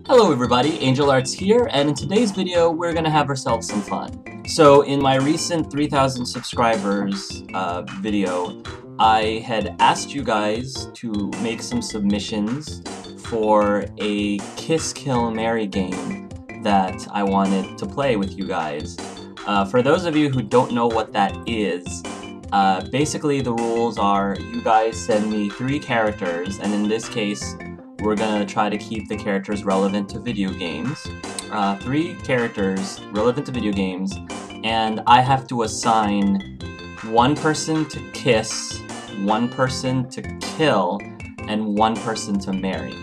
Hello everybody, Angel Arts here, and in today's video we're gonna have ourselves some fun. So in my recent 3,000 subscribers video, I had asked you guys to make some submissions for a Kiss Kill Marry game that I wanted to play with you guys. For those of you who don't know what that is, basically the rules are you guys send me 3 characters, and in this case we're gonna try to keep the characters relevant to video games. 3 characters relevant to video games, and I have to assign 1 person to kiss, 1 person to kill, and 1 person to marry.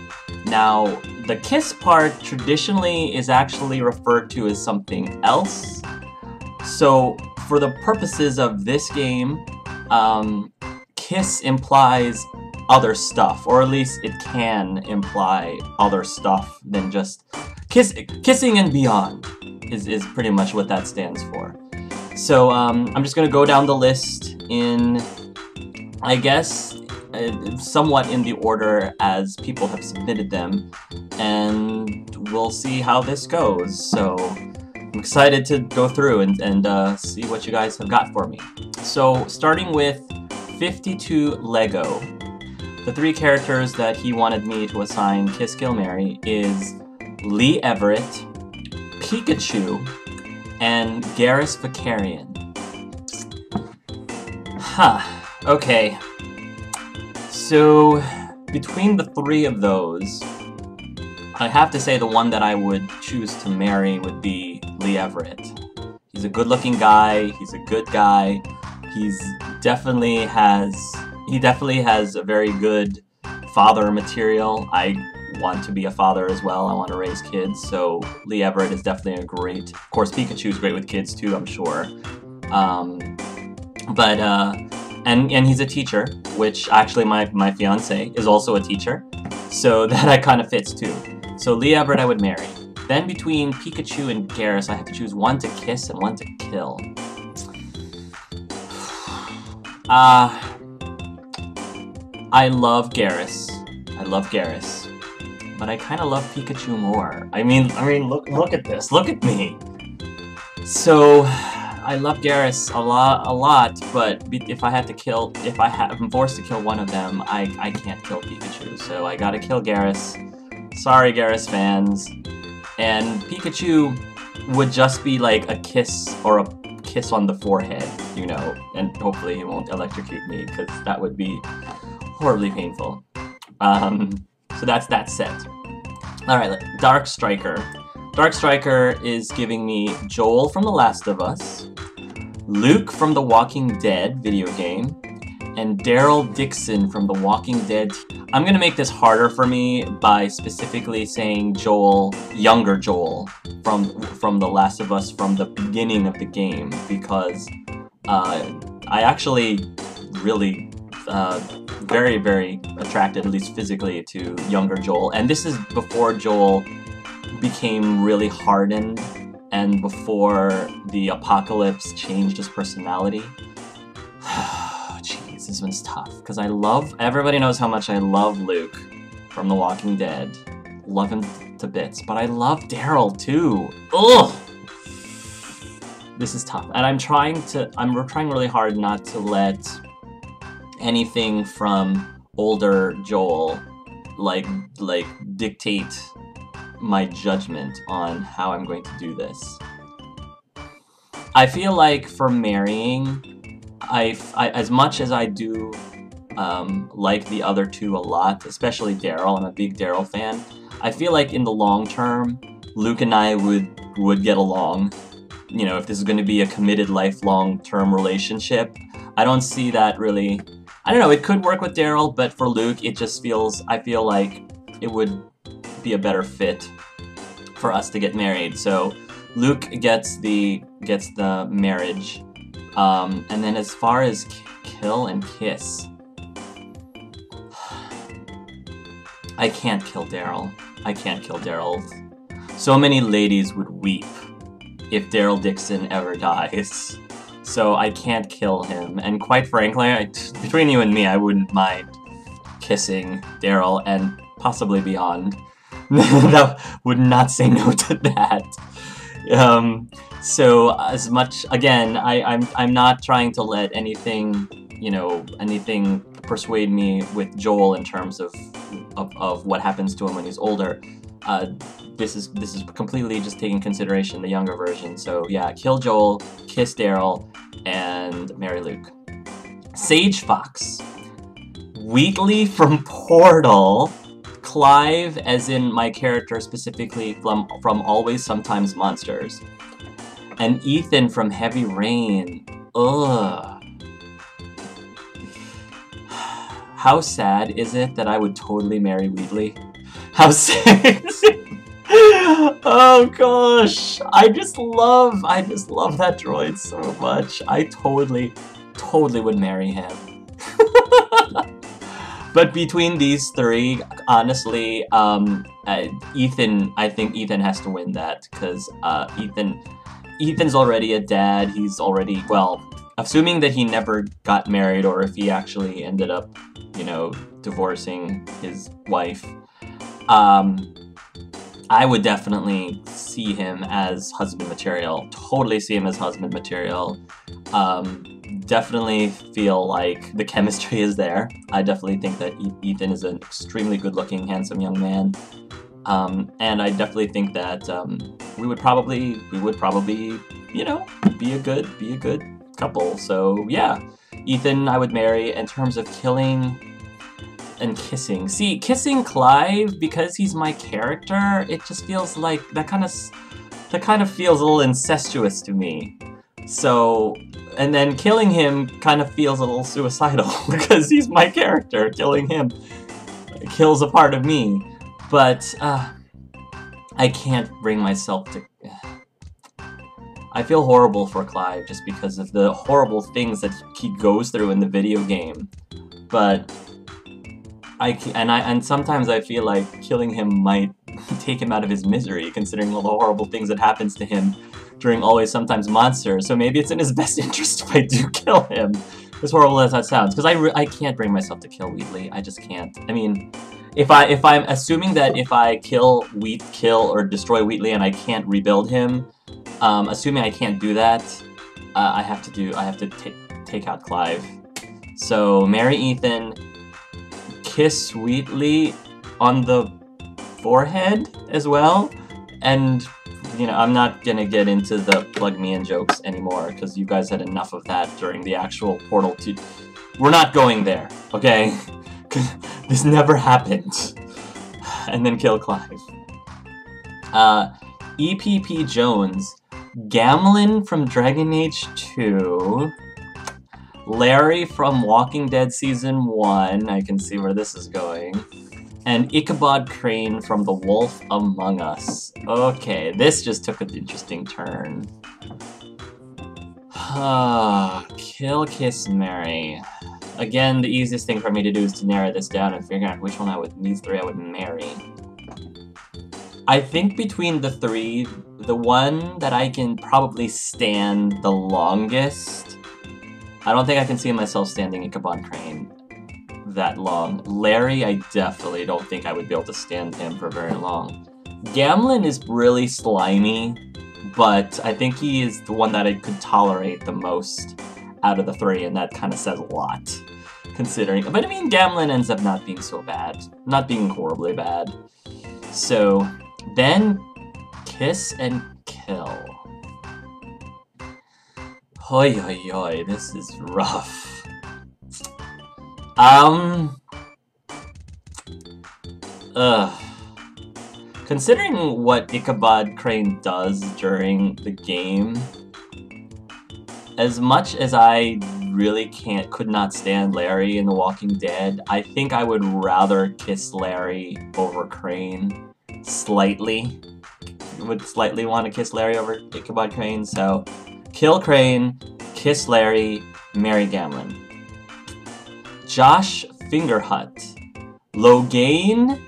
Now, the kiss part traditionally is actually referred to as something else. So, for the purposes of this game, kiss implies other stuff, or at least it can imply other stuff than just kissing and beyond is pretty much what that stands for. So I'm just gonna go down the list in, I guess, somewhat in the order as people have submitted them, and we'll see how this goes. So I'm excited to go through and see what you guys have got for me. So starting with 52 Lego. The 3 characters that he wanted me to assign Kiss Kill Marry is Lee Everett, Pikachu, and Garrus Vicarian. Okay. So, between the 3 of those, I have to say the one that I would choose to marry would be Lee Everett. He's a good-looking guy, he's a good guy, he definitely has a very good father material. I want to be a father as well. I want to raise kids, so Lee Everett is definitely a great. Of course, Pikachu's great with kids too, I'm sure. And he's a teacher, which actually my fiance is also a teacher, so that kind of fits too. So Lee Everett I would marry. Then between Pikachu and Garrus, I have to choose 1 to kiss and 1 to kill. I love Garrus. But I kind of love Pikachu more. I mean, look at this. Look at me. So, I love Garrus a lot. But if I'm forced to kill one of them, I can't kill Pikachu. So I gotta kill Garrus. Sorry, Garrus fans. And Pikachu would just be like a kiss or a kiss on the forehead, you know, and hopefully he won't electrocute me, because that would be horribly painful. So that's that set. Alright, Darkstriker. Darkstriker is giving me Joel from The Last of Us, Luke from The Walking Dead video game, and Daryl Dixon from The Walking Dead. I'm gonna make this harder for me by specifically saying Joel, younger Joel, from The Last of Us from the beginning of the game, because I actually really very, very attracted, at least physically, to younger Joel. And this is before Joel became really hardened and before the apocalypse changed his personality. Jeez, this one's tough, because everybody knows how much I love Luke from The Walking Dead. Love him to bits, but I love Daryl too. Ugh! This is tough, and I'm trying really hard not to let anything from older Joel like dictate my judgment on how I'm going to do this. I feel like for marrying, I as much as I do like the other 2 a lot, especially Daryl, I'm a big Daryl fan, I feel like in the long term, Luke and I would get along. You know, if this is going to be a committed lifelong term relationship, I don't see that really. I don't know, it could work with Daryl, but for Luke, it just I feel like it would be a better fit for us to get married. So Luke gets the marriage, and then as far as kill and kiss, I can't kill Daryl. So many ladies would weep if Daryl Dixon ever dies. So I can't kill him, and quite frankly, between you and me, I wouldn't mind kissing Daryl and possibly beyond. That would not say no to that. So as much, again, I'm not trying to let anything, you know, anything persuade me with Joel in terms of what happens to him when he's older. This is completely just taking consideration the younger version. So yeah, kill Joel, kiss Daryl, and marry Luke. Sage Fox, Wheatley from Portal, Clive, as in my character specifically from Always Sometimes Monsters, and Ethan from Heavy Rain. Ugh. How sad is it that I would totally marry Wheatley? How sad is it? Oh gosh, I just love that droid so much. I totally would marry him. But between these three, honestly, Ethan, I think Ethan has to win that, because Ethan's already a dad. He's already, well, assuming that he never got married, or if he actually ended up, you know, divorcing his wife, I would definitely see him as husband material. Totally see him as husband material. Definitely feel like the chemistry is there. I definitely think that Ethan is an extremely good-looking, handsome young man. And I definitely think that we would probably, you know, be a good couple. So yeah, Ethan I would marry. In terms of killing and kissing, see, kissing Clive, because he's my character, it just feels like that kind of feels a little incestuous to me. So, and then killing him kind of feels a little suicidal because he's my character. Killing him kills a part of me. But I can't bring myself to... I feel horrible for Clive just because of the horrible things that he goes through in the video game. But and sometimes I feel like killing him might take him out of his misery, considering all the horrible things that happens to him during Always Sometimes Monsters. So maybe it's in his best interest if I do kill him, as horrible as that sounds. Because I can't bring myself to kill Wheatley. I just can't. I mean, if I'm assuming that if I kill or destroy Wheatley and I can't rebuild him, assuming I can't do that, I have to take out Clive. So marry Ethan, kiss Wheatley on the forehead as well, and you know, I'm not gonna get into the plug me in jokes anymore because you guys had enough of that during the actual Portal 2. We're not going there, okay? This never happened. And then kill Clive. eppjones, Gamlin from Dragon Age 2, Larry from Walking Dead Season 1, I can see where this is going, and Ichabod Crane from The Wolf Among Us. Okay, this just took an interesting turn. Kill, kiss, marry. Again, the easiest thing for me to do is to narrow this down and figure out which one these three I would marry. I think between the three, the one that I can probably stand the longest, I don't think I can see myself standing Ichabod Crane that long. Larry, I definitely don't think I would be able to stand him for very long. Gamlin is really slimy, but I think he is the one that I could tolerate the most out of the three, and that kind of says a lot, considering. But I mean, Gamlin ends up not being so bad, not being horribly bad. So then, kiss and kill. Hoi hoi hoi, this is rough. Considering what Ichabod Crane does during the game, as much as I really could not stand Larry in The Walking Dead, I think I would rather kiss Larry over Crane. Slightly. Would slightly want to kiss Larry over Ichabod Crane, so kill Crane, kiss Larry, marry Gamlin. Josh Fingerhut, Logain,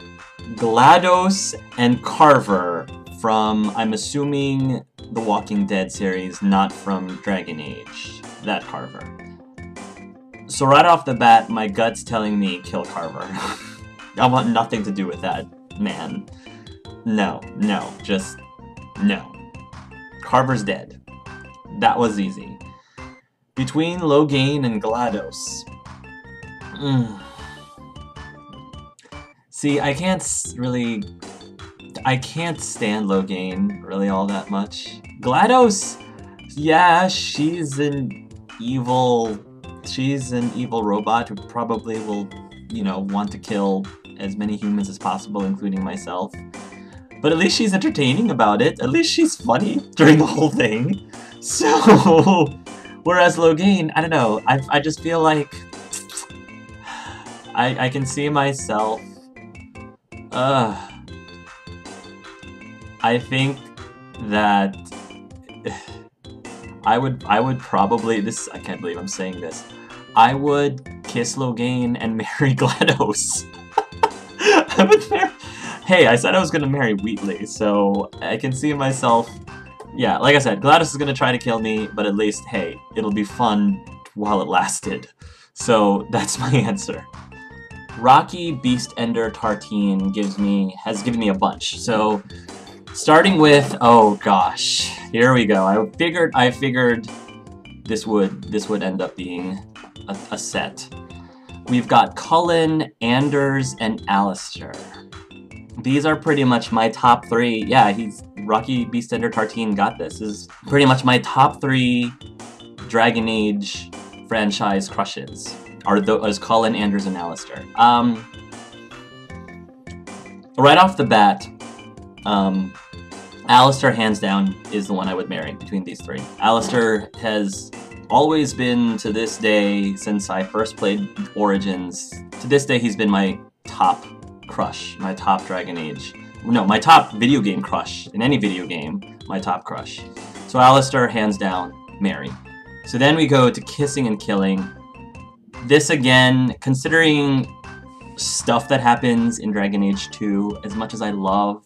GLaDOS, and Carver from, I'm assuming, the Walking Dead series, not from Dragon Age. That Carver. So right off the bat, my gut's telling me kill Carver. I want nothing to do with that man. No, no, just no. Carver's dead. That was easy. Between Logain and GLaDOS. See, I can't stand Logain really all that much. GLaDOS, yeah, she's an evil robot who probably will, you know, want to kill as many humans as possible, including myself. But at least she's entertaining about it. At least she's funny during the whole thing. So, whereas Logain, I don't know, I just feel like I can see myself. I think that I would probably, I can't believe I'm saying this. I would kiss Logain and marry GLaDOS. I would marry. Hey, I said I was gonna marry Wheatley, so I can see myself. Yeah, like I said, GLaDOS is gonna try to kill me, but at least, hey, it'll be fun while it lasted. So that's my answer. RockyBeastenderTartine has given me a bunch. So starting with, oh gosh, here we go. I figured this would end up being a set. We've got Cullen, Anders, and Alistair. These are pretty much my top three. Yeah, RockyBeastenderTartine got this. This is pretty much my top three Dragon Age franchise crushes. Are those Cullen, Anders, and Alistair. Right off the bat, Alistair, hands down, is the one I would marry between these three. Alistair has always been, to this day, since I first played Origins, to this day he's been my top crush, my top Dragon Age. No, my top video game crush. In any video game, my top crush. So Alistair, hands down, marry. So then we go to kissing and killing. This again, considering stuff that happens in Dragon Age 2, as much as I love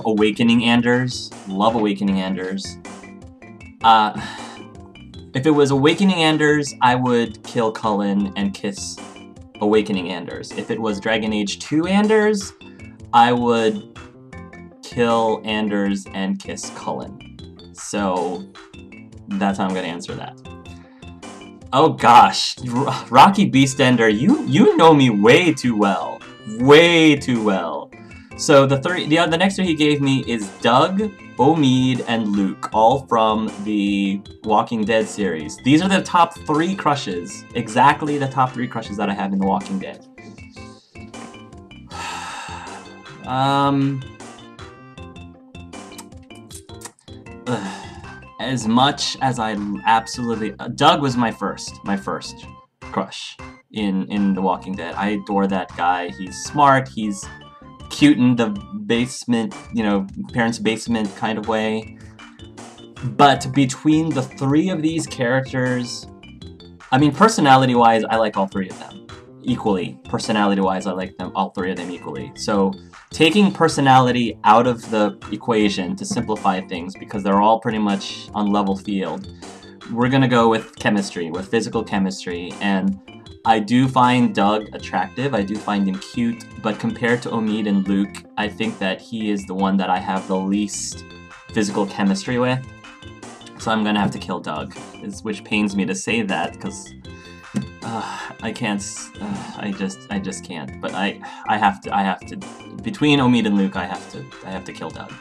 Awakening Anders, love Awakening Anders. If it was Awakening Anders, I would kill Cullen and kiss Awakening Anders. If it was Dragon Age 2 Anders, I would kill Anders and kiss Cullen. So that's how I'm gonna answer that. Oh gosh, RockyBeastender, you know me way too well. Way too well. So the next three he gave me is Doug, Omid, and Luke, all from the Walking Dead series. These are the top three crushes, exactly the top three crushes that I have in The Walking Dead. As much as I absolutely... Doug was my first crush in The Walking Dead. I adore that guy. He's smart, he's cute in the basement, you know, parents' basement kind of way. But between the three of these characters, I mean, personality-wise, I like all three of them equally. Personality-wise, I like all three of them equally. So taking personality out of the equation to simplify things, because they're all pretty much on level field, we're gonna go with chemistry, with physical chemistry, and I do find Doug attractive, I do find him cute, but compared to Omid and Luke, I think that he is the one that I have the least physical chemistry with. So I'm gonna have to kill Doug, which pains me to say that, because I can't, I just can't. But I have to, between Omid and Luke, I have to kill Doug.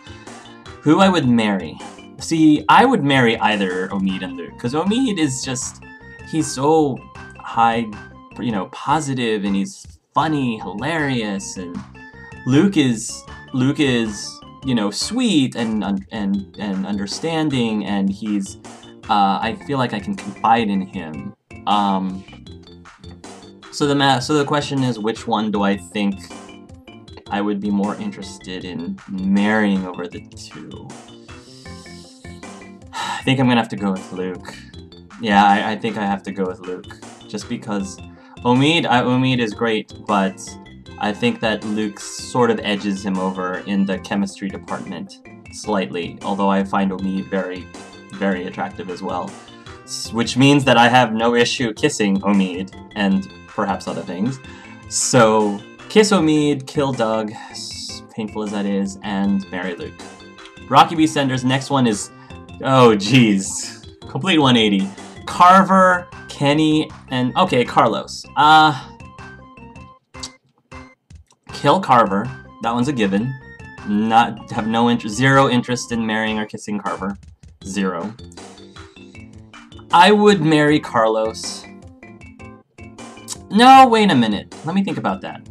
Who I would marry? See, I would marry either Omid and Luke, because Omid is just, he's so high, you know, positive, and he's funny, hilarious, and Luke is, you know, sweet and understanding, and he's, I feel like I can confide in him. So the question is, which one do I think I would be more interested in marrying over the two? I think I'm gonna have to go with Luke. Yeah, I think I have to go with Luke, just because Omid is great, but I think that Luke sort of edges him over in the chemistry department slightly, although I find Omid very, very attractive as well. Which means that I have no issue kissing Omid, and perhaps other things. So, kiss Omid, kill Doug, painful as that is, and marry Luke. RockyBeastender's next one is, oh geez, complete 180. Carver, Kenny, and okay, Carlos. Kill Carver. That one's a given. Have no interest, zero interest in marrying or kissing Carver. Zero. I would marry Carlos. No, wait a minute. Let me think about that.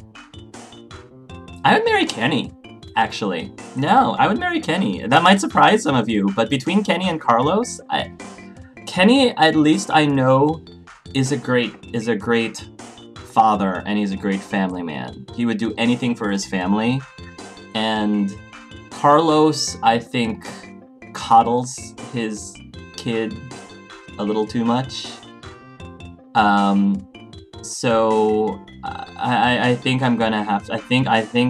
I would marry Kenny, actually. No, I would marry Kenny. That might surprise some of you, but between Kenny and Carlos, Kenny, at least I know, is a great father, and he's a great family man. He would do anything for his family. And Carlos, I think, coddles his kid a little too much. So I think I'm gonna have to, I think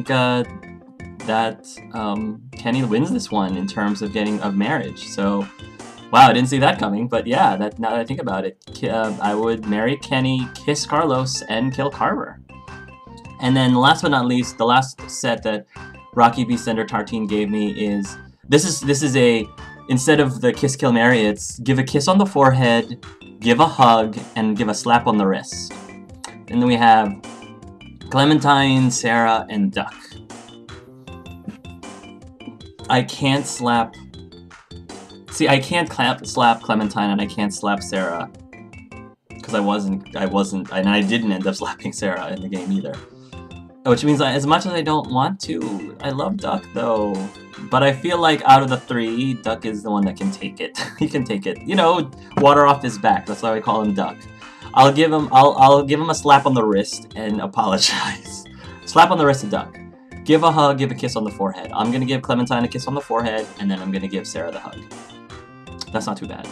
that Kenny wins this one in terms of of marriage. So wow, I didn't see that coming, but yeah, now that I think about it, I would marry Kenny, kiss Carlos, and kill Carver. And then last but not least, the last set that RockyBeastenderTartine gave me is, this is a, instead of the kiss, kill, marry, it's give a kiss on the forehead, give a hug, and give a slap on the wrist. And then we have Clementine, Sarah, and Duck. I can't slap... See, I can't slap Clementine and I can't slap Sarah. Because I didn't end up slapping Sarah in the game either. Which means as much as I don't want to, I love Duck though. But I feel like out of the three, Duck is the one that can take it. He can take it. You know, water off his back. That's why we call him Duck. I'll give him a slap on the wrist and apologize. Slap on the wrist to Duck. Give a hug, give a kiss on the forehead. I'm gonna give Clementine a kiss on the forehead, and then I'm gonna give Sarah the hug. That's not too bad.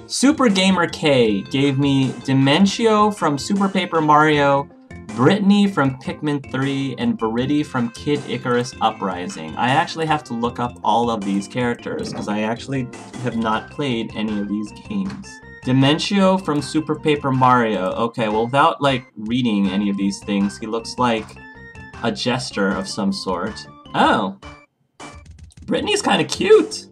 Super Gamer K gave me Dimentio from Super Paper Mario, Brittany from Pikmin 3, and Viridy from Kid Icarus Uprising. I actually have to look up all of these characters, because I actually have not played any of these games. Dimentio from Super Paper Mario. Okay, well, without, like, reading any of these things, he looks like a jester of some sort. Oh. Brittany's kind of cute.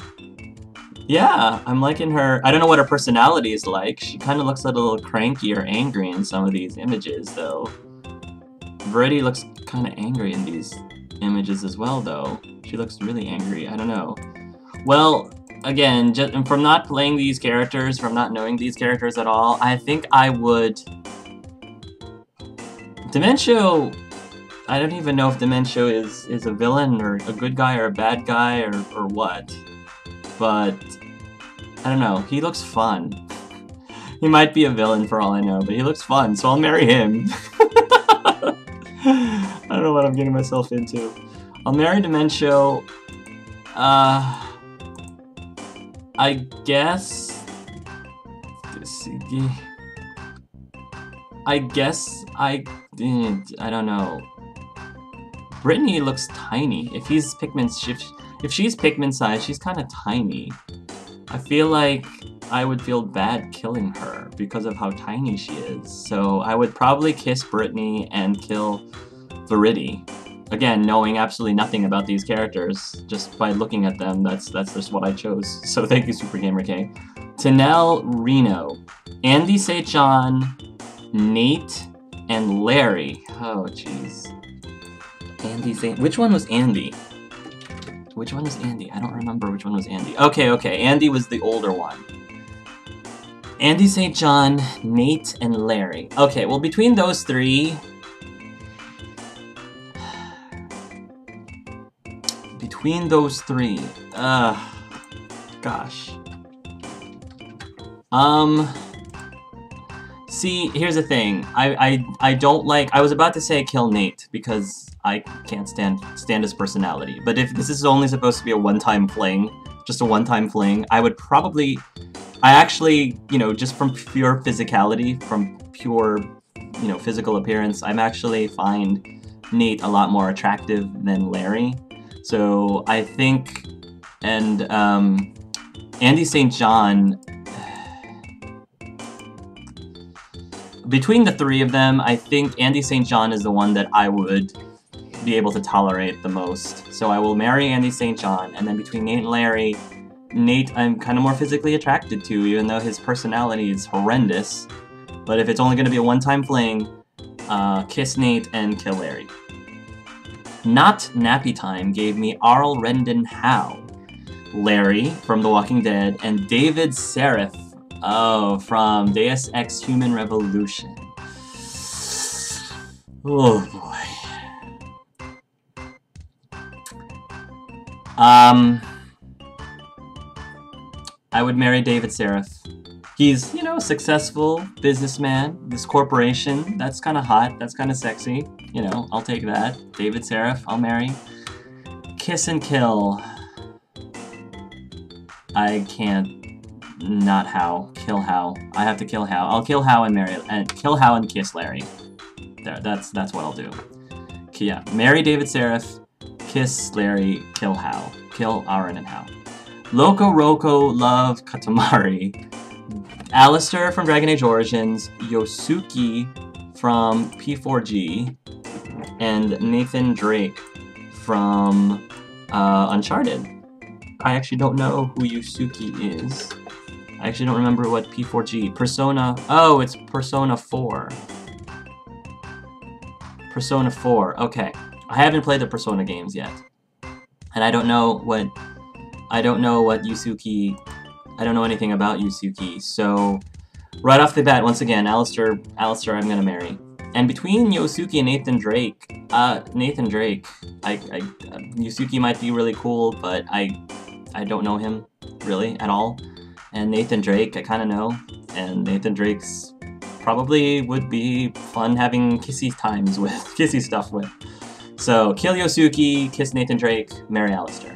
Yeah, I'm liking her. I don't know what her personality is like. She kind of looks a little cranky or angry in some of these images, though. Viridy looks kind of angry in these images as well, though. She looks really angry. I don't know. Well, again, just from not playing these characters, from not knowing these characters at all, I think I would... Dimentio... I don't even know if Dimentio is a villain or a good guy or a bad guy or what. But, I don't know, he looks fun. He might be a villain for all I know, but he looks fun, so I'll marry him. I don't know what I'm getting myself into. I'll marry Dimentio. I guess... I don't know. Brittany looks tiny. If she's Pikmin size, she's kind of tiny. I feel like I would feel bad killing her because of how tiny she is. So I would probably kiss Brittany and kill Viridy. Again, knowing absolutely nothing about these characters, just by looking at them, that's just what I chose. So thank you, Super Gamer K. Tinelle Reno, Andy St. John, Nate, and Larry. Oh, jeez. Which one was Andy? Which one was Andy? I don't remember which one was Andy. Okay, Andy was the older one. Andy St. John, Nate, and Larry. Okay, well, between those three... gosh. See, here's the thing. I don't like... I was about to say kill Nate, because I can't stand his personality. But if this is only supposed to be a one-time fling, just a one-time fling, I would probably... I actually, you know, just from pure physicality, from pure, you know, physical appearance, I'm actually find Nate a lot more attractive than Larry. So I think... And, Andy St. John... Between the three of them, I think Andy St. John is the one that I would be able to tolerate the most. So I will marry Andy St. John, and then between Nate and Larry, Nate I'm kind of more physically attracted to, even though his personality is horrendous. But if it's only going to be a one-time fling, kiss Nate and kill Larry. Not Nappy Time gave me Arl Rendon Howe, Larry from The Walking Dead, and David Seraph, from Deus Ex Human Revolution. Oh boy. I would marry David Seraph. He's, you know, a successful businessman. This corporation, that's kind of hot. That's kind of sexy. You know, I'll take that. David Seraph, I'll marry. Kiss and kill. I can't not Howe. Kill Howe. I have to kill Howe. I'll kill Howe and marry, and kill Howe and kiss Larry. There, that's what I'll do. Yeah, marry David Seraph, kiss Larry, kill Howe. Kill Aaron and Howe. Loco Roco Love Katamari. Alistair from Dragon Age Origins, Yosuke from P4G, and Nathan Drake from Uncharted. I actually don't know who Yosuke is. I actually don't remember what P4G. Persona. Oh, it's Persona 4. Persona 4. Okay. I haven't played the Persona games yet. And I don't know what Yosuke... I don't know anything about Yosuke, so right off the bat, once again, Alistair I'm gonna marry. And between Yosuke and Nathan Drake, Yosuke might be really cool, but I don't know him, really, at all. And Nathan Drake, I kinda know, and Nathan Drake's probably would be fun having kissy times with, kissy stuff with. So, kill Yosuke, kiss Nathan Drake, marry Alistair.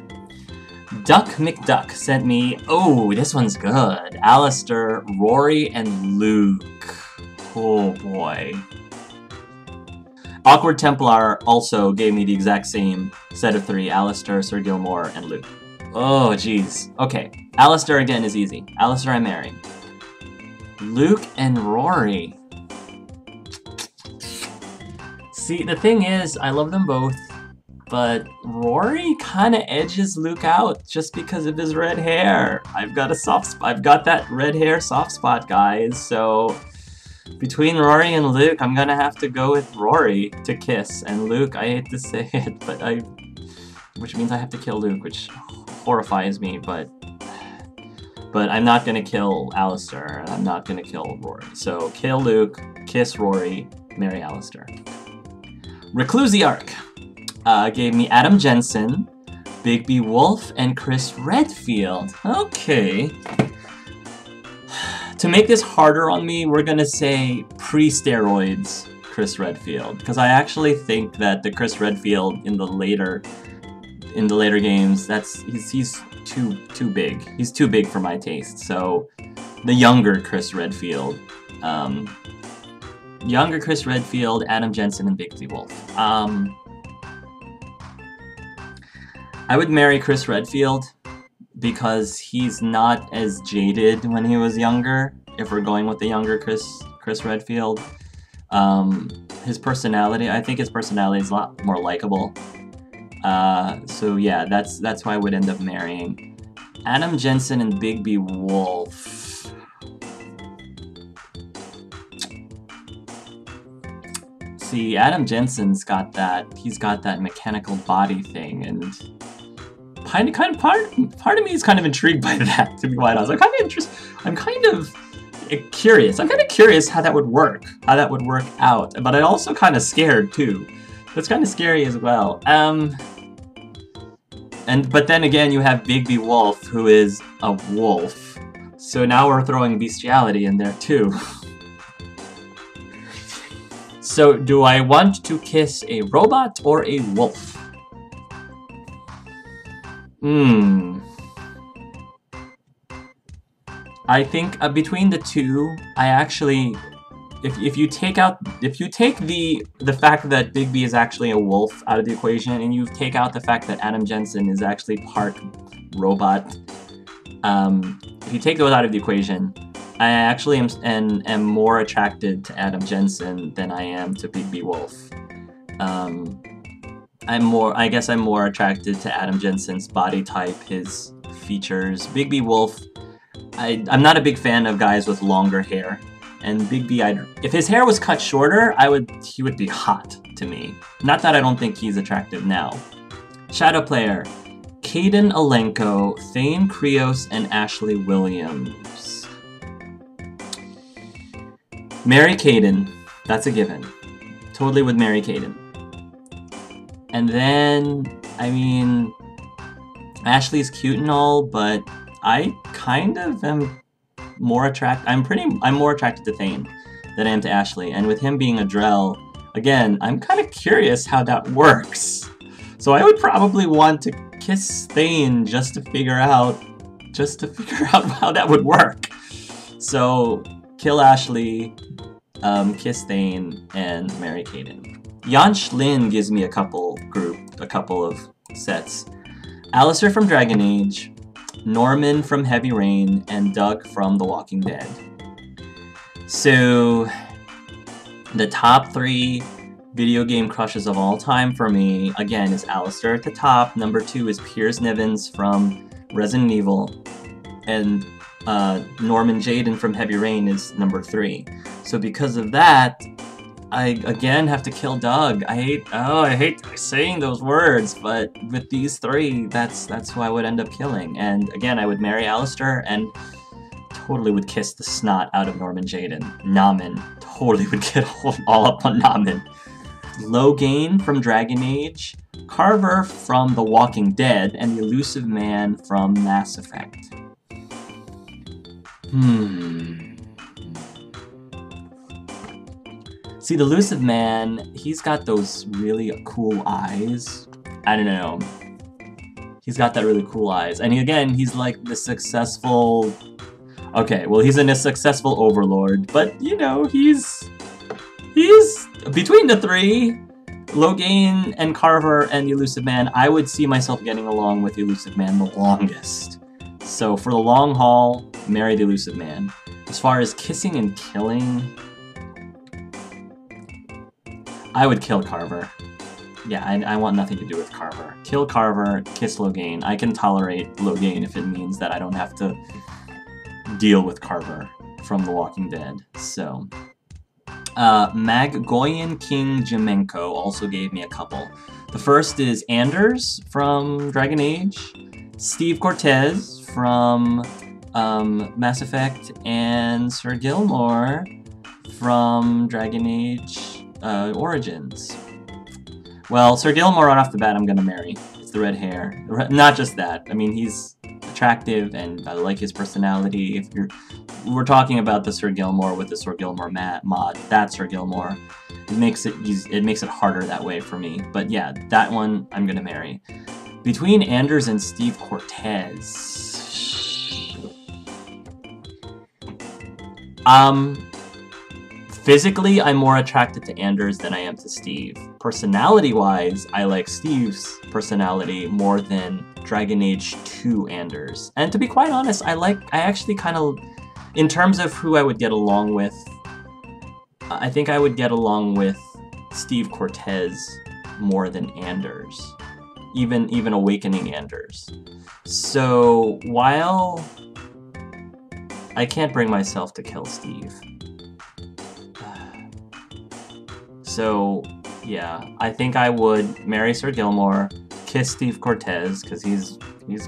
Duck McDuck sent me, oh, this one's good. Alistair, Rory, and Luke. Oh boy. Awkward Templar also gave me the exact same set of 3. Alistair, Sir Gilmore, and Luke. Oh, jeez. Okay, Alistair again is easy. Alistair I marry. Luke and Rory. See, the thing is, I love them both. But Rory kind of edges Luke out just because of his red hair. I've got that red hair soft spot, guys. So between Rory and Luke, I'm gonna have to go with Rory to kiss. And Luke, I hate to say it, but which means I have to kill Luke, which horrifies me. But I'm not gonna kill Alistair, and I'm not gonna kill Rory. So kill Luke, kiss Rory, marry Alistair. Reclusiarch. Gave me Adam Jensen, Bigby Wolf, and Chris Redfield. Okay. To make this harder on me, we're gonna say pre-steroids Chris Redfield, because I actually think that the Chris Redfield in the later games, he's too big. He's too big for my taste. So the younger Chris Redfield, Adam Jensen, and Bigby Wolf. I would marry Chris Redfield because he's not as jaded when he was younger, if we're going with the younger Chris Redfield. His personality, I think his personality is a lot more likable. So yeah, that's who I would end up marrying. Adam Jensen and Bigby Wolf. See, Adam Jensen's got he's got that mechanical body thing, and part of me is kind of intrigued by that, to be quite honest. I'm kind of curious. I'm kind of curious how that would work out, but I'm also kind of scared too. That's kind of scary as well. But then again, you have Bigby Wolf, who is a wolf. So now we're throwing bestiality in there too. So, do I want to kiss a robot or a wolf? I think between the two, I actually, if you take the fact that Bigby is actually a wolf out of the equation, and you take out the fact that Adam Jensen is actually part robot, if you take those out of the equation, I actually am more attracted to Adam Jensen than I am to Bigby Wolf. I guess I'm more attracted to Adam Jensen's body type, his features. Bigby Wolf, I'm not a big fan of guys with longer hair. And Bigby, if his hair was cut shorter, he would be hot to me. Not that I don't think he's attractive now. Shadow Player, Caden Alenko, Thane Krios, and Ashley Williams. Marry Caden. That's a given. Totally would marry Caden. And then, I mean, Ashley's cute and all, but I kind of am more attracted. I'm more attracted to Thane than I am to Ashley. And with him being a Drell, again, I'm kind of curious how that works. So I would probably want to kiss Thane just to figure out how that would work. So kill Ashley, kiss Thane, and marry Caden. Yansh Lin gives me a couple of sets. Alistair from Dragon Age, Norman from Heavy Rain, and Doug from The Walking Dead. So, the top 3 video game crushes of all time for me, again, is Alistair at the top. Number 2 is Piers Nivens from Resident Evil, and Norman Jaden from Heavy Rain is number 3. So because of that, I again have to kill Doug. I hate saying those words, but with these 3, that's who I would end up killing. And again, I would marry Alistair and totally would kiss the snot out of Norman Jaden. Namen. Totally would get all up on Namen. Logain from Dragon Age, Carver from The Walking Dead, and the Elusive Man from Mass Effect. See, the Elusive Man, he's got those really cool eyes. I don't know. He's got that really cool eyes. And again, he's like the successful... Okay, well, he's a successful overlord, but, you know, he's... Between the 3, Logain and Carver and the Elusive Man, I would see myself getting along with the Elusive Man the longest. So for the long haul, marry the Elusive Man. As far as kissing and killing... I would kill Carver. Yeah, I want nothing to do with Carver. Kill Carver, kiss Logain. I can tolerate Logain if it means that I don't have to deal with Carver from The Walking Dead. So, Goyan King Gimeno also gave me a couple. The first is Anders from Dragon Age, Steve Cortez from Mass Effect, and Sir Gilmore from Dragon Age Origins. Well, Sir Gilmore right off the bat I'm gonna marry. It's the red hair. Not just that. I mean, he's attractive and I like his personality. If we're talking about the Sir Gilmore with the Sir Gilmore mod, that Sir Gilmore, it makes it harder that way for me. But yeah, that one I'm gonna marry. Between Anders and Steve Cortez, physically, I'm more attracted to Anders than I am to Steve. Personality-wise, I like Steve's personality more than Dragon Age 2 Anders. And to be quite honest, I actually kind of, in terms of who I would get along with, I think I would get along with Steve Cortez more than Anders. Even Awakening Anders. So, while I can't bring myself to kill Steve, so, yeah, I think I would marry Sir Gilmore, kiss Steve Cortez, because he's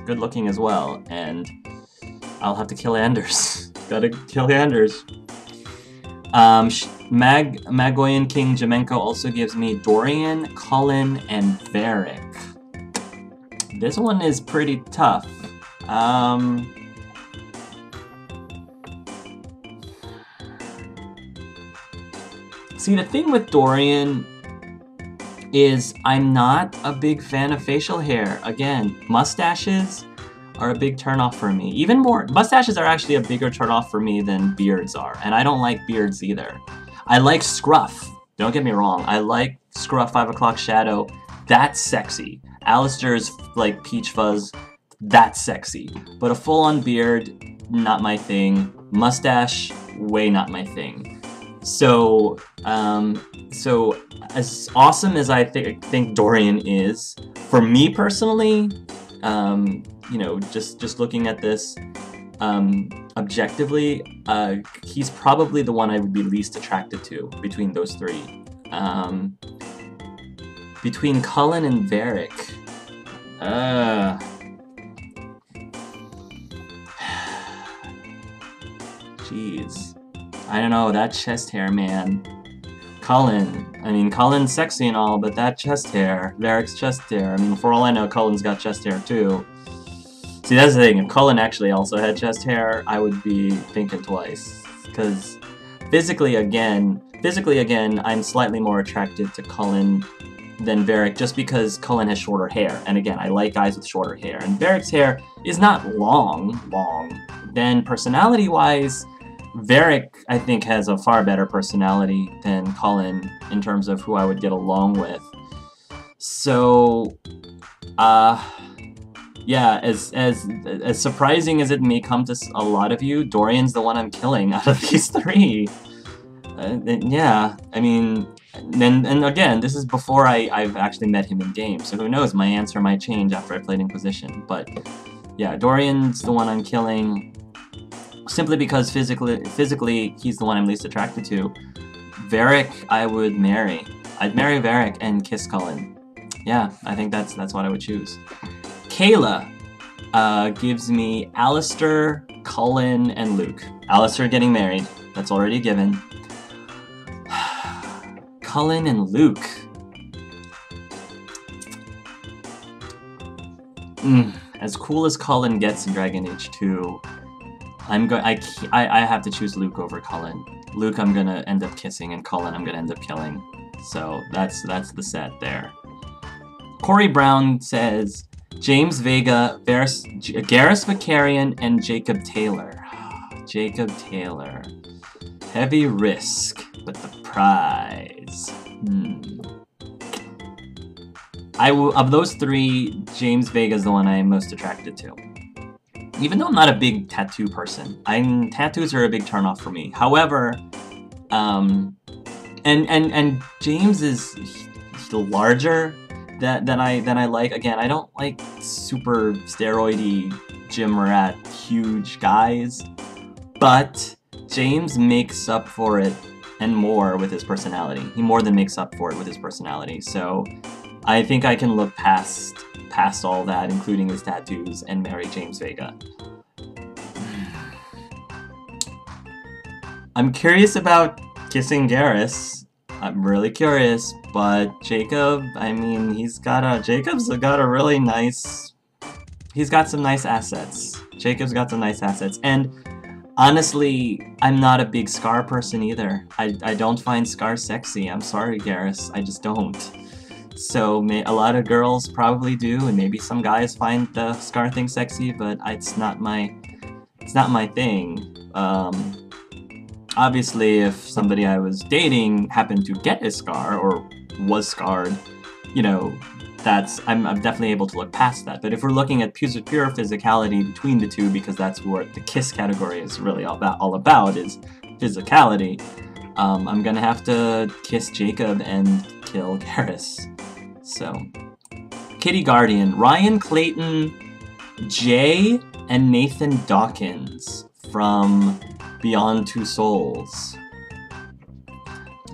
good looking as well, and I'll have to kill Anders. Gotta kill Anders. Goyan King Gimeno also gives me Dorian, Cullen, and Varric. This one is pretty tough. See, the thing with Dorian is I'm not a big fan of facial hair. Again, mustaches are a big turnoff for me. Even more, mustaches are actually a bigger turnoff for me than beards are, and I don't like beards either. I like scruff. Don't get me wrong. I like scruff 5 o'clock shadow. That's sexy. Alistair's like peach fuzz. That's sexy. But a full-on beard, not my thing. Mustache, way not my thing. So, so as awesome as I think Dorian is, for me personally, you know, just looking at this objectively, he's probably the one I would be least attracted to between those three. Between Cullen and Varric, jeez, I don't know, that chest hair, man. Cullen, I mean, Cullen's sexy and all, but that chest hair, Varric's chest hair, I mean, for all I know, Cullen's got chest hair too. See, that's the thing, if Cullen actually also had chest hair, I would be thinking twice, because physically again, I'm slightly more attracted to Cullen than Varric, just because Cullen has shorter hair, and again, I like guys with shorter hair, and Varric's hair is not long. Then personality-wise, Varric, I think, has a far better personality than Cullen in terms of who I would get along with. So, yeah, as surprising as it may come to a lot of you, Dorian's the one I'm killing out of these three. Yeah, I mean, and again, this is before I've actually met him in game, so who knows, my answer might change after I played Inquisition. But yeah, Dorian's the one I'm killing, simply because physically he's the one I'm least attracted to. Varric, I would marry. I'd marry Varric and kiss Cullen. Yeah, I think that's what I would choose. Kayla gives me Alistair, Cullen, and Luke. Alistair getting married. That's already a given. Cullen and Luke. As cool as Cullen gets in Dragon Age 2, I have to choose Luke over Cullen. Luke I'm gonna end up kissing, and Cullen I'm gonna end up killing. So that's the set there. Corey Brown says James Vega, Garrus Vakarian, and Jacob Taylor. Jacob Taylor. Heavy risk, but the prize. Of those three, James Vega is the one I am most attracted to. Even though I'm not a big tattoo person, tattoos are a big turnoff for me. However, and James is larger than I like. Again, I don't like super steroidy gym rat huge guys, but James makes up for it and more with his personality. He more than makes up for it with his personality. So I think I can look past all that, including his tattoos, and marry James Vega. I'm curious about kissing Garrus. I'm really curious, but Jacob, I mean, Jacob's got a really nice, he's got some nice assets. Jacob's got some nice assets, and honestly, I'm not a big Scar person either. I don't find Scar sexy. I'm sorry, Garrus, I just don't. So a lot of girls probably do, and maybe some guys find the Scar thing sexy, but it's not my thing. Obviously, if somebody I was dating happened to get a scar or was scarred, you know, I'm definitely able to look past that. But if we're looking at pure physicality between the two, because that's what the kiss category is really all about is physicality, I'm gonna have to kiss Jacob and kill Garrus. So, Kitty Guardian, Ryan Clayton, Jay, and Nathan Dawkins from Beyond Two Souls.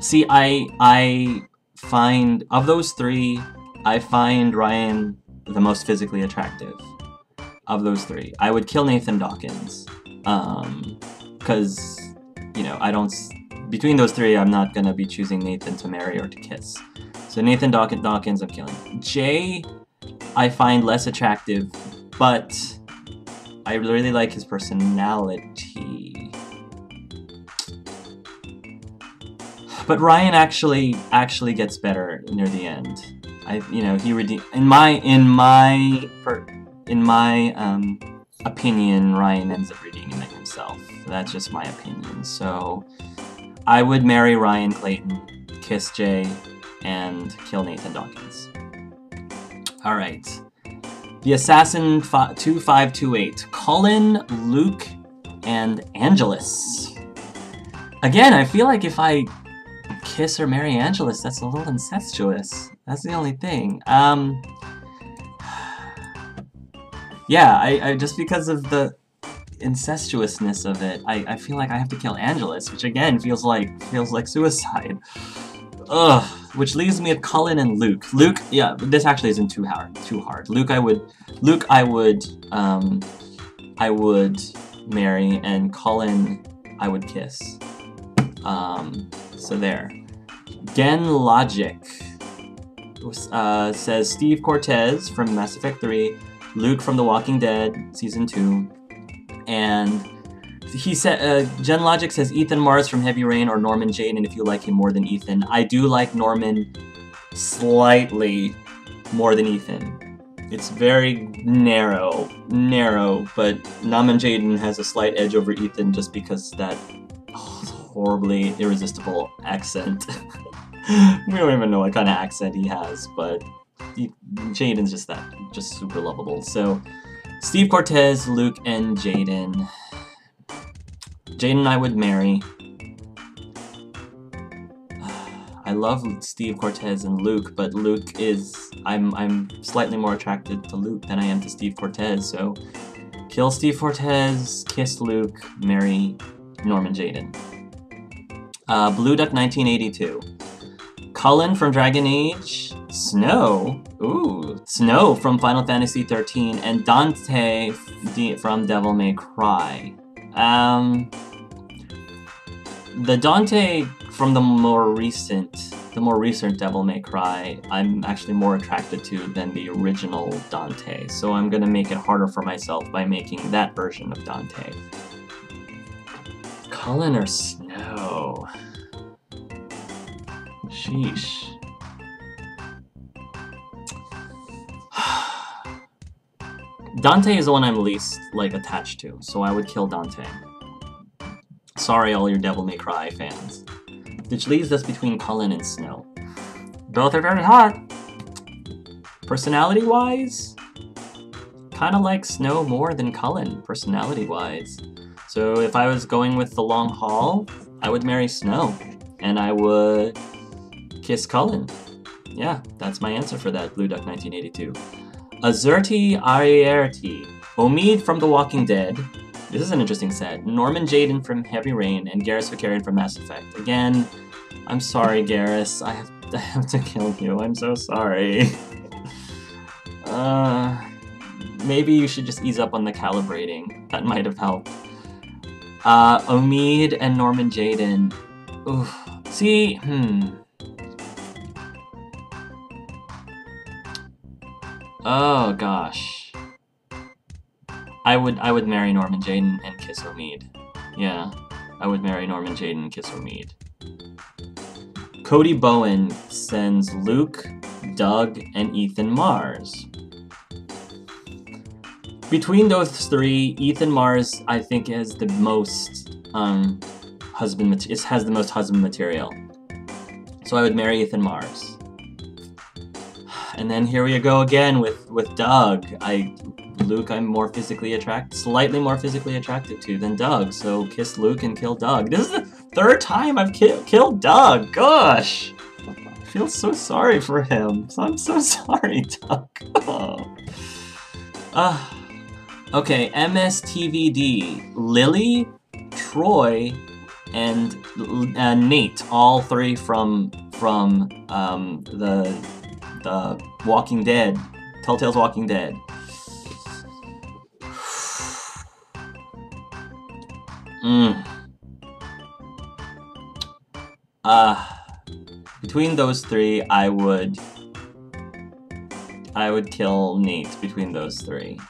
See, I find, of those three, I find Ryan the most physically attractive. Of those three. I would kill Nathan Dawkins. Because, you know, between those three, I'm not gonna be choosing Nathan to marry or to kiss. So Nathan Dawkins, I'm killing. Jay, I find less attractive, but I really like his personality. But Ryan actually gets better near the end. In my opinion, Ryan ends up redeeming himself. That's just my opinion. So I would marry Ryan Clayton, kiss Jay, and kill Nathan Dawkins. Alright. The Assassin 2528. Cullen, Luke, and Angelus. Again, I feel like if I kiss or marry Angelus, that's a little incestuous. That's the only thing. Yeah, I just because of the incestuousness of it, I feel like I have to kill Angelus, which again feels like suicide. Ugh. Which leaves me with Cullen and Luke. Luke, yeah, this actually isn't too hard. Luke, I would marry, and Cullen, I would kiss. So there. Genlogic says Steve Cortez from Mass Effect 3, Luke from The Walking Dead Season 2, and he said, Genlogic says Ethan Mars from Heavy Rain or Norman Jayden if you like him more than Ethan. I do like Norman slightly more than Ethan. It's very narrow, but Norman Jayden has a slight edge over Ethan just because that horribly irresistible accent. We don't even know what kind of accent he has, but Jayden's just super lovable. So, Steve Cortez, Luke, and Jayden. Jayden I would marry. I love Steve Cortez and Luke, but Luke is... I'm slightly more attracted to Luke than I am to Steve Cortez, so... Kill Steve Cortez, kiss Luke, marry Norman Jayden. Blue Duck 1982. Cullen from Dragon Age. Snow. Ooh. Snow from Final Fantasy 13, and Dante from Devil May Cry. The Dante from the more recent Devil May Cry, I'm actually more attracted to than the original Dante, so I'm gonna make it harder for myself by making that version of Dante. Cullen or Snow? Sheesh. Dante is the one I'm least, attached to, so I would kill Dante. Sorry, all your Devil May Cry fans. Which leaves us between Cullen and Snow. Both are very hot. Personality-wise, kind of like Snow more than Cullen, personality-wise. So if I was going with the long haul, I would marry Snow, and I would kiss Cullen. Yeah, that's my answer for that, Blue Duck 1982. Azerti Arierti. Omid from The Walking Dead. This is an interesting set. Norman Jayden from Heavy Rain, and Garrus Vakarian from Mass Effect. Again, I'm sorry, Garrus. I have to kill you. I'm so sorry. Maybe you should just ease up on the calibrating. That might have helped. Omid and Norman Jayden. Oof. See, Oh gosh. I would marry Norman Jayden and kiss Omid. Yeah, I would marry Norman Jayden and kiss Omid. Cody Bowen sends Luke, Doug, and Ethan Mars. Between those three, Ethan Mars I think has the most has the most husband material. So I would marry Ethan Mars. And then here we go again with Doug. Luke I'm slightly more physically attracted to than Doug, so kiss Luke and kill Doug. This is the third time I've killed Doug, gosh! I feel so sorry for him. I'm so sorry, Doug. Oh. Okay, MSTVD. Lily, Troy, and Nate, all three from the Walking Dead, Telltale's Walking Dead. Between those three, I would kill Nate between those three.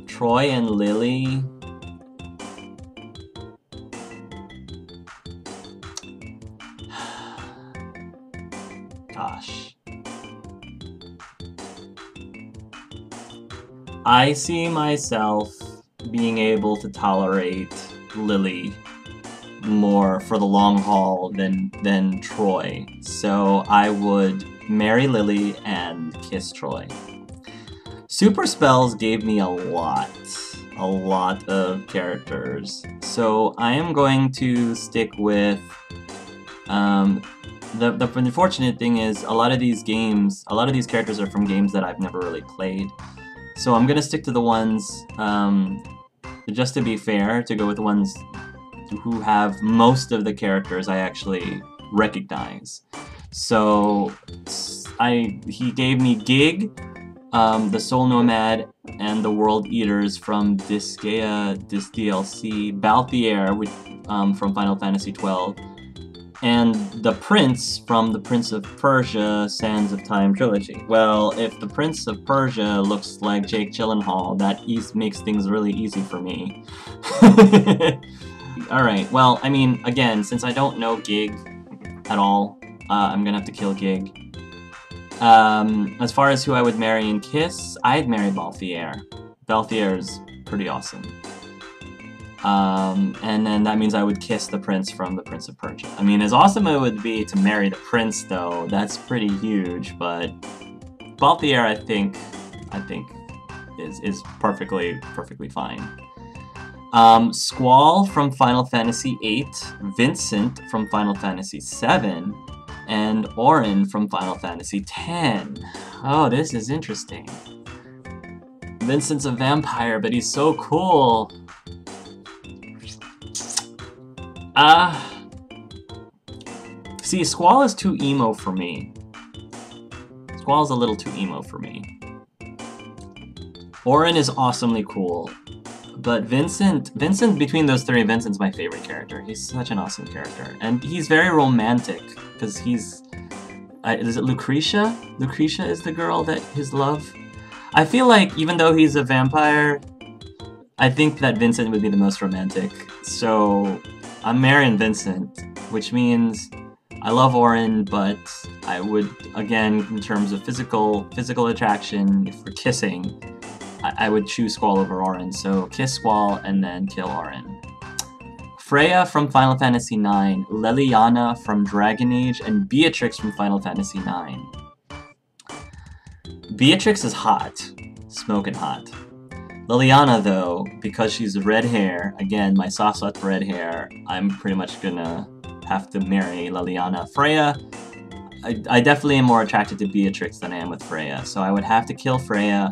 Troy and Lily. Gosh. I see myself being able to tolerate Lily more for the long haul than Troy. So I would marry Lily and kiss Troy. SuperSpells gave me a lot a lot of characters. So I am going to stick with, the unfortunate thing is a lot of these characters are from games that I've never really played. So I'm gonna stick to the ones, just to be fair, to go with the ones who have most of the characters I actually recognize. So he gave me Gig, the Soul Nomad, and the World Eaters from this DLC, Balthier from Final Fantasy XII, and the Prince from the Prince of Persia Sands of Time trilogy. Well, if the Prince of Persia looks like Jake Gyllenhaal, that makes things really easy for me. Alright, well, I mean, again, since I don't know Gig at all, I'm gonna have to kill Gig. As far as who I would marry and kiss, I'd marry Balthier. Balthier's pretty awesome. And then that means I would kiss the Prince from the Prince of Persia. I mean, as awesome it would be to marry the Prince, though, that's pretty huge, but Balthier, I think is perfectly fine. Squall from Final Fantasy VIII, Vincent from Final Fantasy VII, and Auron from Final Fantasy X. Oh, this is interesting. Vincent's a vampire, but he's so cool. See, Squall is too emo for me. Squall's a little too emo for me. Auron is awesomely cool. But Vincent, between those three, Vincent's my favorite character. He's such an awesome character. And he's very romantic, because he's... is it Lucretia? Lucretia is the girl that his love... I feel like, even though he's a vampire, I think that Vincent would be the most romantic. So, I'm marrying Vincent, which means I love Auron, but I would, again, in terms of physical attraction, if we're kissing, I would choose Squall over Auron, so kiss Squall and then kill Auron. Freya from Final Fantasy IX, Leliana from Dragon Age, and Beatrix from Final Fantasy IX. Beatrix is hot. Smoking hot. Leliana, though, because she's red hair, again, my soft spot for red hair, I'm pretty much gonna have to marry Leliana. Freya, I definitely am more attracted to Beatrix than I am with Freya, so I would have to kill Freya,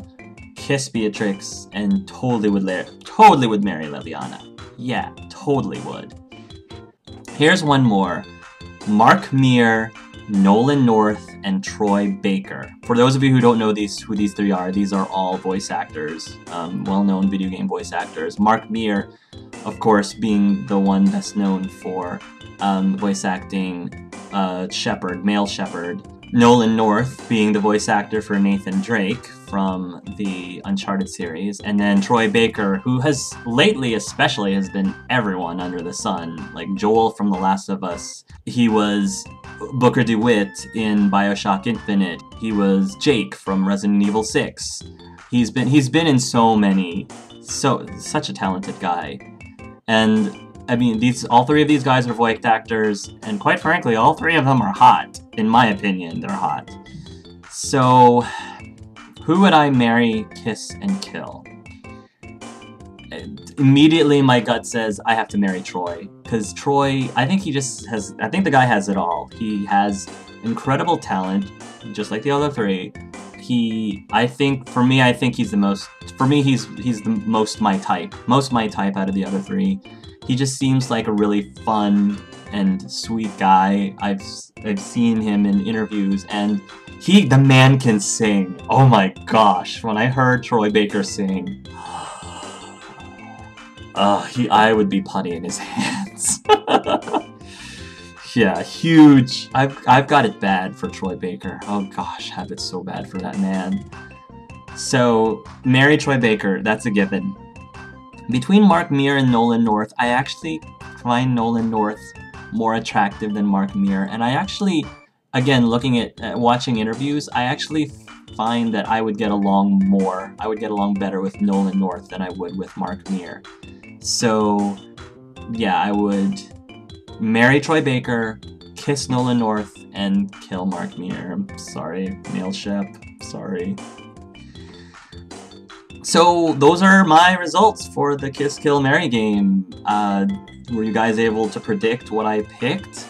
kiss Beatrix, and totally would marry Leliana. Yeah, totally would. Here's one more. Mark Meer, Nolan North, and Troy Baker. For those of you who don't know who these three are, these are all voice actors, well-known video game voice actors. Mark Meer, of course, being the one best known for voice acting Shepard, male Shepard. Nolan North being the voice actor for Nathan Drake from the Uncharted series, and then Troy Baker, who has lately especially has been everyone under the sun, like Joel from The Last of Us. He was Booker DeWitt in BioShock Infinite. He was Jake from Resident Evil 6. He's been in so many, such a talented guy. And I mean, all three of these guys are voice actors, and quite frankly, all three of them are hot. In my opinion, they're hot. So, who would I marry, kiss, and kill? Immediately, my gut says I have to marry Troy, because Troy, I think the guy has it all. He has incredible talent, just like the other three. I think he's the most my type out of the other three. He just seems like a really fun and sweet guy. I've seen him in interviews, and the man can sing. Oh my gosh, when I heard Troy Baker sing, I would be putty in his hands. Yeah, huge. I've got it bad for Troy Baker. Oh gosh, I have it so bad for that man. So, marry Troy Baker, that's a given. Between Mark Meer and Nolan North, I actually find Nolan North more attractive than Mark Meer, and I actually, again, looking at watching interviews, I actually find that I would get along better with Nolan North than I would with Mark Meer. So, yeah, I would marry Troy Baker, kiss Nolan North, and kill Mark Meer. I'm sorry, male Shep, sorry. So those are my results for the Kiss Kill Marry game. Were you guys able to predict what I picked?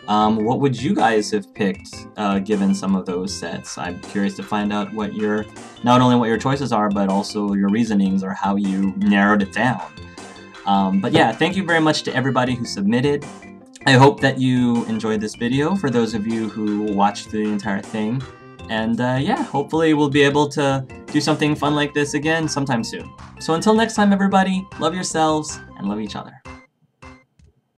What would you guys have picked given some of those sets? I'm curious to find out what your, not only what your choices are, but also your reasonings or how you narrowed it down. But yeah, thank you very much to everybody who submitted. I hope that you enjoyed this video, for those of you who watched the entire thing. And yeah, hopefully we'll be able to do something fun like this again sometime soon. So until next time, everybody, love yourselves and love each other.